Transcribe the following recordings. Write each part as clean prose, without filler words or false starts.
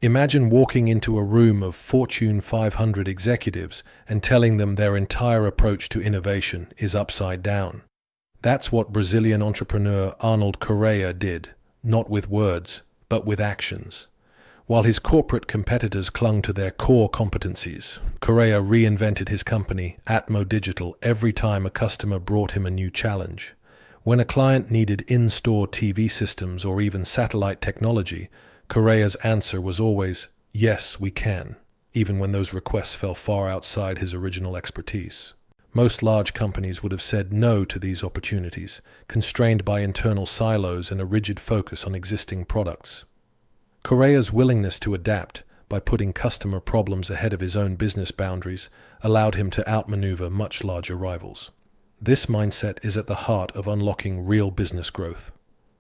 Imagine walking into a room of Fortune 500 executives and telling them their entire approach to innovation is upside down. That's what Brazilian entrepreneur Arnold Correa did, not with words, but with actions. While his corporate competitors clung to their core competencies, Correa reinvented his company, Atmo Digital, every time a customer brought him a new challenge. When a client needed in-store TV systems or even satellite technology, Correa's answer was always, "Yes, we can," even when those requests fell far outside his original expertise. Most large companies would have said no to these opportunities, constrained by internal silos and a rigid focus on existing products. Correa's willingness to adapt, by putting customer problems ahead of his own business boundaries, allowed him to outmaneuver much larger rivals. This mindset is at the heart of unlocking real business growth.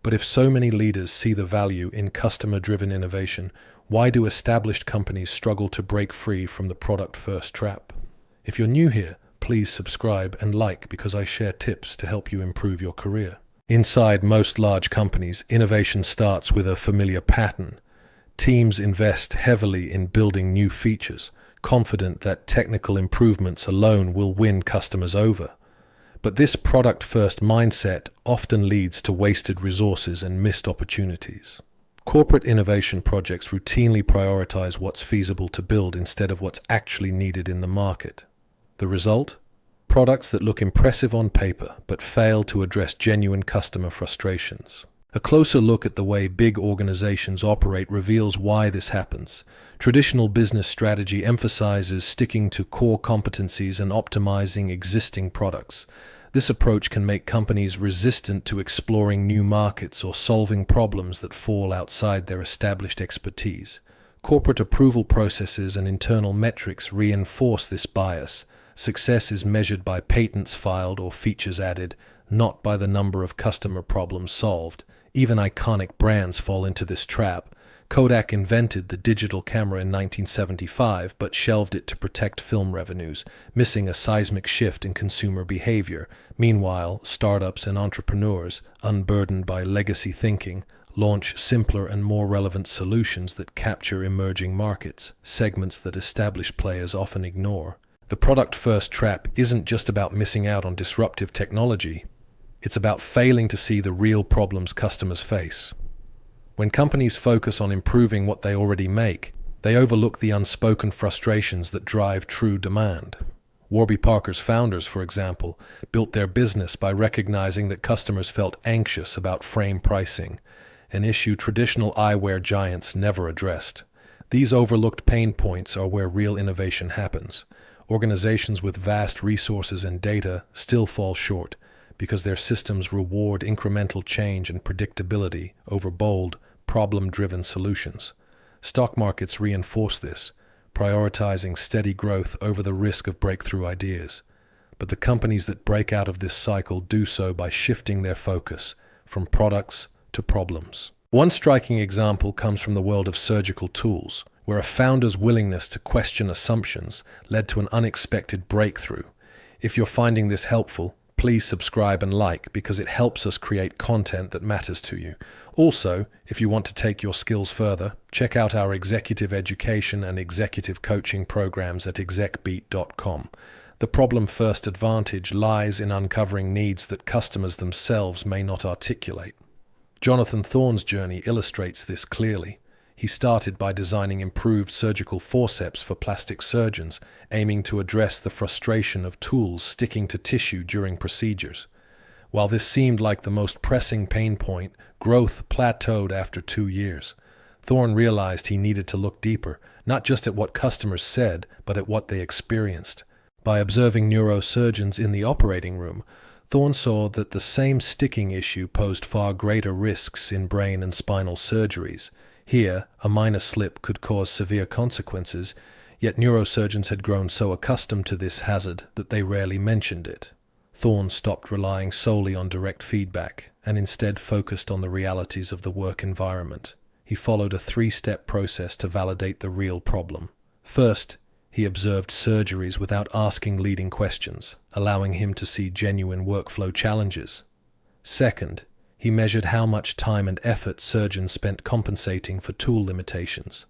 But if so many leaders see the value in customer-driven innovation, why do established companies struggle to break free from the product-first trap? If you're new here, please subscribe and like because I share tips to help you improve your career. Inside most large companies, innovation starts with a familiar pattern. Teams invest heavily in building new features, confident that technical improvements alone will win customers over. But this product-first mindset often leads to wasted resources and missed opportunities. Corporate innovation projects routinely prioritize what's feasible to build instead of what's actually needed in the market. The result? Products that look impressive on paper but fail to address genuine customer frustrations. A closer look at the way big organizations operate reveals why this happens. Traditional business strategy emphasizes sticking to core competencies and optimizing existing products. This approach can make companies resistant to exploring new markets or solving problems that fall outside their established expertise. Corporate approval processes and internal metrics reinforce this bias. Success is measured by patents filed or features added, not by the number of customer problems solved. Even iconic brands fall into this trap. Kodak invented the digital camera in 1975 but shelved it to protect film revenues, missing a seismic shift in consumer behavior. Meanwhile, startups and entrepreneurs, unburdened by legacy thinking, launch simpler and more relevant solutions that capture emerging markets, segments that established players often ignore. The product-first trap isn't just about missing out on disruptive technology. It's about failing to see the real problems customers face. When companies focus on improving what they already make, they overlook the unspoken frustrations that drive true demand. Warby Parker's founders, for example, built their business by recognizing that customers felt anxious about frame pricing, an issue traditional eyewear giants never addressed. These overlooked pain points are where real innovation happens. Organizations with vast resources and data still fall short because their systems reward incremental change and predictability over bold, problem-driven solutions. Stock markets reinforce this, prioritizing steady growth over the risk of breakthrough ideas. But the companies that break out of this cycle do so by shifting their focus from products to problems. One striking example comes from the world of surgical tools, where a founder's willingness to question assumptions led to an unexpected breakthrough. If you're finding this helpful, please subscribe and like because it helps us create content that matters to you. Also, if you want to take your skills further, check out our executive education and executive coaching programs at execbeat.com. The problem-first advantage lies in uncovering needs that customers themselves may not articulate. Jonathan Thorne's journey illustrates this clearly. He started by designing improved surgical forceps for plastic surgeons, aiming to address the frustration of tools sticking to tissue during procedures. While this seemed like the most pressing pain point, growth plateaued after 2 years. Thorne realized he needed to look deeper, not just at what customers said, but at what they experienced. By observing neurosurgeons in the operating room, Thorne saw that the same sticking issue posed far greater risks in brain and spinal surgeries. Here, a minor slip could cause severe consequences, yet neurosurgeons had grown so accustomed to this hazard that they rarely mentioned it. Thorne stopped relying solely on direct feedback and instead focused on the realities of the work environment. He followed a 3-step process to validate the real problem. First, he observed surgeries without asking leading questions, allowing him to see genuine workflow challenges. Second, he measured how much time and effort surgeons spent compensating for tool limitations.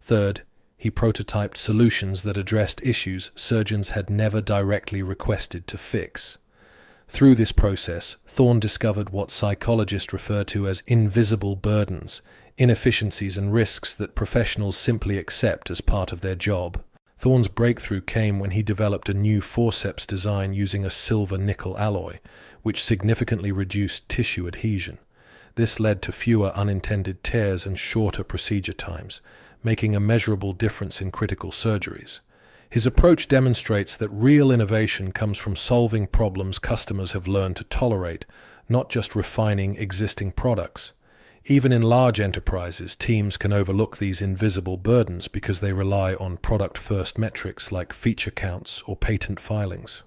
Third, he prototyped solutions that addressed issues surgeons had never directly requested to fix. Through this process, Thorne discovered what psychologists refer to as invisible burdens, inefficiencies and risks that professionals simply accept as part of their job. Thorne's breakthrough came when he developed a new forceps design using a silver-nickel alloy, which significantly reduced tissue adhesion. This led to fewer unintended tears and shorter procedure times, making a measurable difference in critical surgeries. His approach demonstrates that real innovation comes from solving problems customers have learned to tolerate, not just refining existing products. Even in large enterprises, teams can overlook these invisible burdens because they rely on product-first metrics like feature counts or patent filings.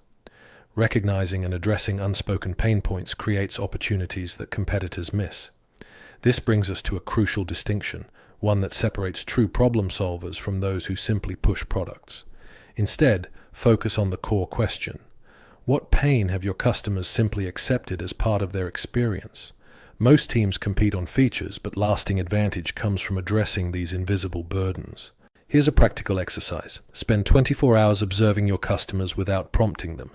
Recognizing and addressing unspoken pain points creates opportunities that competitors miss. This brings us to a crucial distinction, one that separates true problem solvers from those who simply push products. Instead, focus on the core question. What pain have your customers simply accepted as part of their experience? Most teams compete on features, but lasting advantage comes from addressing these invisible burdens. Here's a practical exercise. Spend 24 hours observing your customers without prompting them.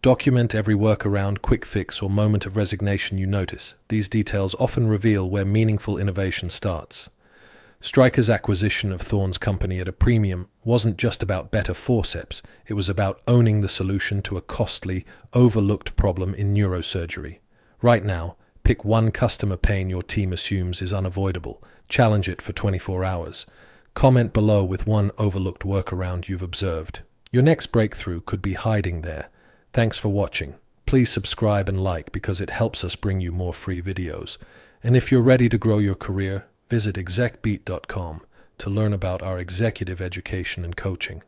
Document every workaround, quick fix, or moment of resignation you notice. These details often reveal where meaningful innovation starts. Stryker's acquisition of Thorne's company at a premium wasn't just about better forceps, it was about owning the solution to a costly, overlooked problem in neurosurgery. Right now, pick one customer pain your team assumes is unavoidable. Challenge it for 24 hours. Comment below with one overlooked workaround you've observed. Your next breakthrough could be hiding there. Thanks for watching. Please subscribe and like because it helps us bring you more free videos. And if you're ready to grow your career, visit execbeat.com to learn about our executive education and coaching.